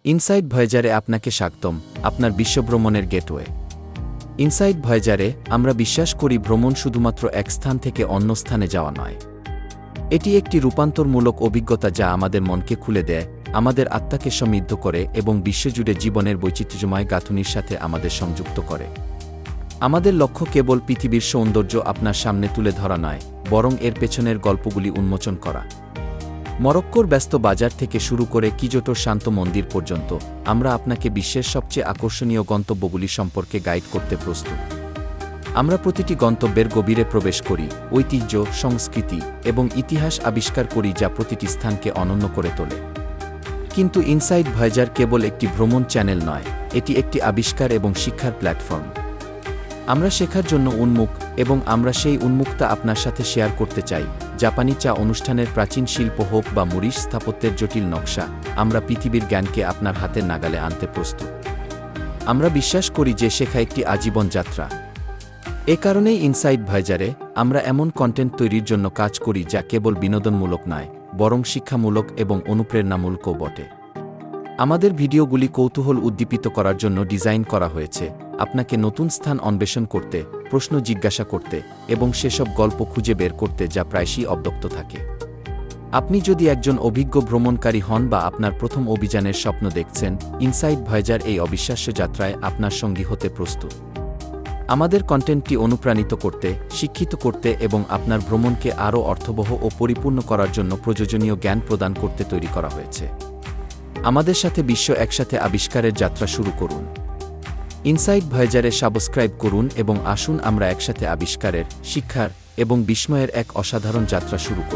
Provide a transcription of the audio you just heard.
Insight ভয়েজারে আপনাকে স্বাগতম, আপনার বিশ্বভ্রমণের গেটওয়ে। ইনসাইট ভয়েজারে আমরা বিশ্বাস করি ভ্রমণ শুধুমাত্র এক স্থান থেকে অন্য স্থানে যাওয়া নয়। এটি একটি রূপান্তরমূলক অভিজ্ঞতা যা আমাদের মনকে খুলে দেয়, আমাদের আত্মাকে সমৃদ্ধ করে এবং বিশ্বজুড়ে জীবনের বৈচিত্র্যময় গাঁথুনির সাথে আমাদের সংযুক্ত করে। আমাদের লক্ষ্য কেবল পৃথিবীর সৌন্দর্য আপনার সামনে তুলে ধরা নয়, বরং এর পেছনের গল্পগুলি উন্মোচন করা। মরক্কোর ব্যস্ত বাজার থেকে শুরু করে কিজোটোর শান্ত মন্দির পর্যন্ত আমরা আপনাকে বিশ্বের সবচেয়ে আকর্ষণীয় গন্তব্যগুলি সম্পর্কে গাইড করতে প্রস্তুত। আমরা প্রতিটি গন্তব্যের গভীরে প্রবেশ করি, ঐতিহ্য, সংস্কৃতি এবং ইতিহাস আবিষ্কার করি যা প্রতিটি স্থানকে অনন্য করে তোলে। কিন্তু ইনসাইট ভয়েজার কেবল একটি ভ্রমণ চ্যানেল নয়, এটি একটি আবিষ্কার এবং শিক্ষার প্ল্যাটফর্ম। আমরা শেখার জন্য উন্মুখ এবং আমরা সেই উন্মুক্তা আপনার সাথে শেয়ার করতে চাই। জাপানি চা অনুষ্ঠানের প্রাচীন শিল্প হোক বা মরিশ স্থাপত্যের জটিল নকশা, আমরা পৃথিবীর জ্ঞানকে আপনার হাতের নাগালে আনতে প্রস্তুত। আমরা বিশ্বাস করি যে শেখা একটি আজীবন যাত্রা। এ কারণেই ইনসাইট ভয়েজারে আমরা এমন কন্টেন্ট তৈরির জন্য কাজ করি যা কেবল বিনোদনমূলক নয়, বরং শিক্ষামূলক এবং অনুপ্রেরণামূলকও বটে। আমাদের ভিডিওগুলি কৌতূহল উদ্দীপিত করার জন্য ডিজাইন করা হয়েছে, আপনাকে নতুন স্থান অন্বেষণ করতে, প্রশ্ন জিজ্ঞাসা করতে এবং সেসব গল্প খুঁজে বের করতে যা প্রায়শই অব্যক্ত থাকে। আপনি যদি একজন অভিজ্ঞ ভ্রমণকারী হন বা আপনার প্রথম অভিযানের স্বপ্ন দেখছেন, ইনসাইট ভয়েজার এই অবিশ্বাস্য যাত্রায় আপনার সঙ্গী হতে প্রস্তুত। আমাদের কন্টেন্টটি অনুপ্রাণিত করতে, শিক্ষিত করতে এবং আপনার ভ্রমণকে আরও অর্থবহ ও পরিপূর্ণ করার জন্য প্রয়োজনীয় জ্ঞান প্রদান করতে তৈরি করা হয়েছে। আমাদের সাথে বিশ্ব একসাথে আবিষ্কারের যাত্রা শুরু করুন। ইনসাইট ভয়েজারে সাবস্ক্রাইব করুন এবং আসুন আমরা একসাথে আবিষ্কারের, শিক্ষার এবং বিস্ময়ের এক অসাধারণ যাত্রা শুরু করি।